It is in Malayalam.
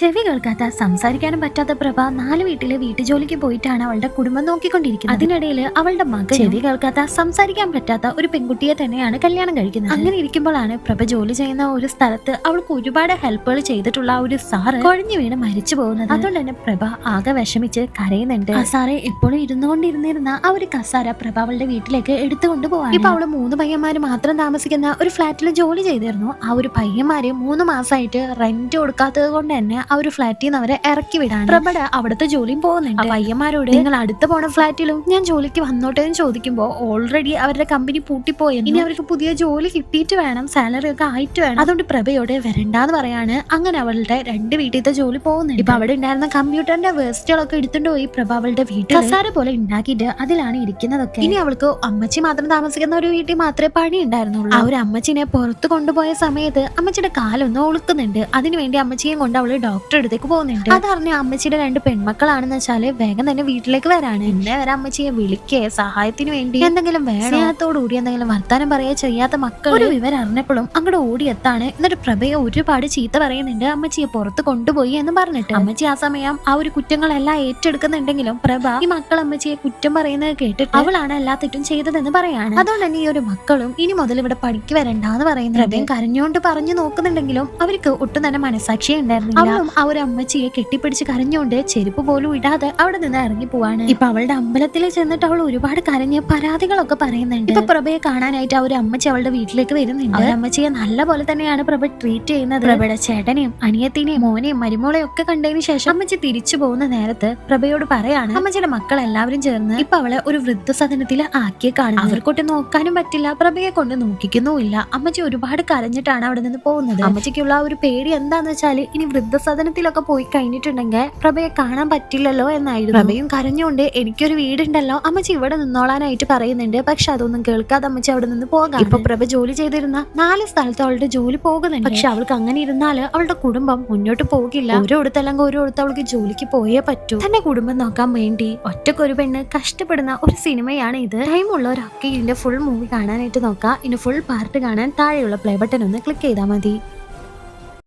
ചെവി കേൾക്കാത്ത സംസാരിക്കാനും പറ്റാത്ത പ്രഭ 4 വീട്ടിലെ വീട്ടുജോലിക്ക് പോയിട്ടാണ് അവളുടെ കുടുംബം നോക്കിക്കൊണ്ടിരിക്കുന്നത്. അതിനിടയിൽ അവളുടെ മകൻ ചെവി കേൾക്കാത്ത സംസാരിക്കാൻ പറ്റാത്ത ഒരു പെൺകുട്ടിയെ തന്നെയാണ് കല്യാണം കഴിക്കുന്നത്. അങ്ങനെ ഇരിക്കുമ്പോഴാണ് പ്രഭ ജോലി ചെയ്യുന്ന ഒരു സ്ഥലത്ത് അവൾക്ക് ഒരുപാട് ഹെൽപ്പുകൾ ചെയ്തിട്ടുള്ള ഒരു സാറ് കുഴഞ്ഞു വീണ് മരിച്ചു പോകുന്നത്. അതുകൊണ്ട് തന്നെ പ്രഭ ആകെ വിഷമിച്ച് കരയുന്നുണ്ട്. ആ സാറെ എപ്പോഴും ഇരുന്നുകൊണ്ടിരുന്നിരുന്ന ആ ഒരു കസാര പ്രഭ അവളുടെ വീട്ടിലേക്ക് എടുത്തുകൊണ്ട് പോവാണ്. ഇപ്പൊ അവള് 3 പയ്യന്മാര് മാത്രം താമസിക്കുന്ന ഒരു ഫ്ലാറ്റിൽ ജോലി ചെയ്തിരുന്നു. ആ ഒരു പയ്യന്മാര് 3 മാസമായിട്ട് റെന്റ് കൊടുക്കാത്തത് കൊണ്ട് തന്നെ ആ ഒരു ഫ്ലാറ്റിൽ നിന്ന് അവരെ ഇറക്കി വിടാണ്. പ്രഭയുടെ അവിടുത്തെ ജോലിയും പോകുന്നുണ്ട്. പയ്യന്മാരോട് നിങ്ങൾ അടുത്ത് പോണ ഫ്ലാറ്റിലും ഞാൻ ജോലിക്ക് വന്നോട്ടെ എന്ന് ചോദിക്കുമ്പോൾ ഓൾറെഡി അവരുടെ കമ്പനി പൂട്ടിപ്പോയി. ഇനി അവർക്ക് പുതിയ ജോലി കിട്ടിയിട്ട് വേണം, സാലറി ഒക്കെ ആയിട്ട് വേണം. അതുകൊണ്ട് പ്രഭയോട് വരണ്ടാന്ന് പറയാണ്. അങ്ങനെ അവളുടെ 2 വീട്ടിലത്തെ ജോലി പോകുന്നുണ്ട്. ഇപ്പൊ അവിടെ ഉണ്ടായിരുന്ന കമ്പ്യൂട്ടറിന്റെ വേസ്റ്റുകളൊക്കെ എടുത്തുകൊണ്ട് പോയി പ്രഭ അവളുടെ വീട്ടിൽ കസാര പോലെ ഉണ്ടാക്കിയിട്ട് അതിലാണ് ഇരിക്കുന്നതൊക്കെ. ഇനി അവൾക്ക് അമ്മച്ചി മാത്രം താമസിക്കുന്ന ഒരു വീട്ടിൽ മാത്രമേ പണി ഉണ്ടായിരുന്നുള്ളൂ. ആ ഒരു അമ്മച്ചിനെ പുറത്തു കൊണ്ടുപോയ സമയത്ത് അമ്മച്ചിയുടെ കാലൊന്ന് ഒളുക്കുന്നുണ്ട്. അതിനുവേണ്ടി അമ്മച്ചിയും കൊണ്ട് അവള് ഡോക്ടറെ അടുത്തേക്ക് പോകുന്നുണ്ട്. അതറിഞ്ഞ അമ്മച്ചിയുടെ 2 പെൺമക്കളാണെന്ന് വെച്ചാല് വേഗം തന്നെ വീട്ടിലേക്ക് വരാണ്. എന്നെ വരെ അമ്മച്ചിയെ വിളിക്കേ സഹായത്തിന് വേണ്ടി എന്തെങ്കിലും വേണത്തോടുകൂടി എന്തെങ്കിലും വർത്താനം പറയാ ചെയ്യാത്ത മക്കൾ ഒരു വിവരം അറിഞ്ഞപ്പോഴും അങ്ങോട്ട് ഓടിയെത്താണ്. എന്നിട്ട് പ്രഭയെ ഒരുപാട് ചീത്ത പറയുന്നുണ്ട്, അമ്മച്ചിയെ പുറത്ത് കൊണ്ടുപോയി എന്ന് പറഞ്ഞിട്ട്. അമ്മച്ചി ആ സമയം ആ ഒരു കുറ്റങ്ങളെല്ലാം ഏറ്റെടുക്കുന്നുണ്ടെങ്കിലും പ്രഭ ഈ മക്കൾ അമ്മച്ചിയെ കുറ്റം പറയുന്നത് കേട്ടിട്ട് അവളാണ് എല്ലാ തെറ്റും ചെയ്തതെന്ന് പറയാണ്. അതുകൊണ്ട് തന്നെ ഈ ഒരു മക്കളും ഇനി മുതൽ ഇവിടെ പണിക്ക് വരണ്ടാന്ന് പറയുന്നത്. പ്രഭയും കരഞ്ഞുകൊണ്ട് പറഞ്ഞു നോക്കുന്നുണ്ടെങ്കിലും അവർക്ക് ഒട്ടും തന്നെ മനസാക്ഷിയെ ഉണ്ടായിരുന്നില്ല. അവളും ആ ഒരു അമ്മച്ചിയെ കെട്ടിപ്പിടിച്ച് കരഞ്ഞുകൊണ്ട് ചെരുപ്പ് പോലും ഇടാതെ അവിടെ നിന്ന് ഇറങ്ങി പോവാണ്. ഇപ്പൊ അവളുടെ അമ്പലത്തിൽ ചെന്നിട്ട് അവൾ ഒരുപാട് കരഞ്ഞ് പരാതികളൊക്കെ പറയുന്നുണ്ട്. ഇപ്പൊ പ്രഭയെ കാണാനായിട്ട് ആ ഒരു അമ്മച്ചി അവളുടെ വീട്ടിലേക്ക് വരുന്നുണ്ട്. ആ അമ്മച്ചിയെ നല്ല പോലെ തന്നെയാണ് പ്രഭ ട്രീറ്റ് ചെയ്യുന്നത്. പ്രഭയുടെ ചേട്ടനെയും അനിയത്തിനെയും മോനെയും മരുമോളെയും ഒക്കെ കണ്ടതിന് ശേഷം അമ്മച്ചി തിരിച്ചു പോകുന്ന നേരത്ത് പ്രഭയോട് പറയാണ് അമ്മച്ചിയുടെ മക്കൾ എല്ലാവരും ചേർന്ന് ഇപ്പൊ അവളെ ഒരു വൃദ്ധസദനത്തിൽ ആക്കിയെ കാണുന്നത്. അവർക്കൊട്ട് നോക്കാനും പറ്റില്ല, പ്രഭയെ കൊണ്ട് നോക്കിക്കുന്നുമില്ല. അമ്മച്ചി ഒരുപാട് കരഞ്ഞിട്ടാണ് അവിടെ നിന്ന് പോകുന്നത്. അമ്മച്ചിക്കുള്ള ഒരു പേടി എന്താന്ന് വെച്ചാൽ ഇനി വൃദ്ധസദനത്തിലൊക്കെ പോയി കഴിഞ്ഞിട്ടുണ്ടെങ്കിൽ പ്രഭയെ കാണാൻ പറ്റില്ലല്ലോ എന്നായിരുന്നു. പ്രഭയും കരഞ്ഞുകൊണ്ട് എനിക്കൊരു വീടുണ്ടല്ലോ, അമ്മച്ചി ഇവിടെ നിന്നോളാനായിട്ട് പറയുന്നുണ്ട്. പക്ഷെ അതൊന്നും കേൾക്കാതെ അമ്മച്ചി അവിടെ നിന്ന് പോകാം. ഇപ്പൊ പ്രഭ ജോലി ചെയ്തിരുന്ന 4 സ്ഥലത്ത് അവളുടെ ജോലി പോകുന്നുണ്ട്. പക്ഷെ അവൾക്ക് അങ്ങനെ ഇരുന്നാല് അവളുടെ കുടുംബം മുന്നോട്ട് പോകില്ല. ഓരോടത്തല്ലെങ്കിൽ ഓരോടത്ത് അവൾക്ക് ജോലിക്ക് പോയേ പറ്റൂ. തന്നെ കുടുംബം നോക്കാൻ വേണ്ടി ഒറ്റക്കൊരു പെണ്ണ് കഷ്ടപ്പെടുന്ന ഒരു സിനിമയാണ് ഇത്. ടൈമുള്ളവരൊക്കെ ഇതിന്റെ ഫുൾ മൂവി കാണാനായിട്ട് നോക്കാം. ഇതിന്റെ ഫുൾ പാർട്ട് കാണാൻ താഴെയുള്ള പ്ലേ ബട്ടൺ ഒന്ന് ക്ലിക്ക് ചെയ്താൽ മതി.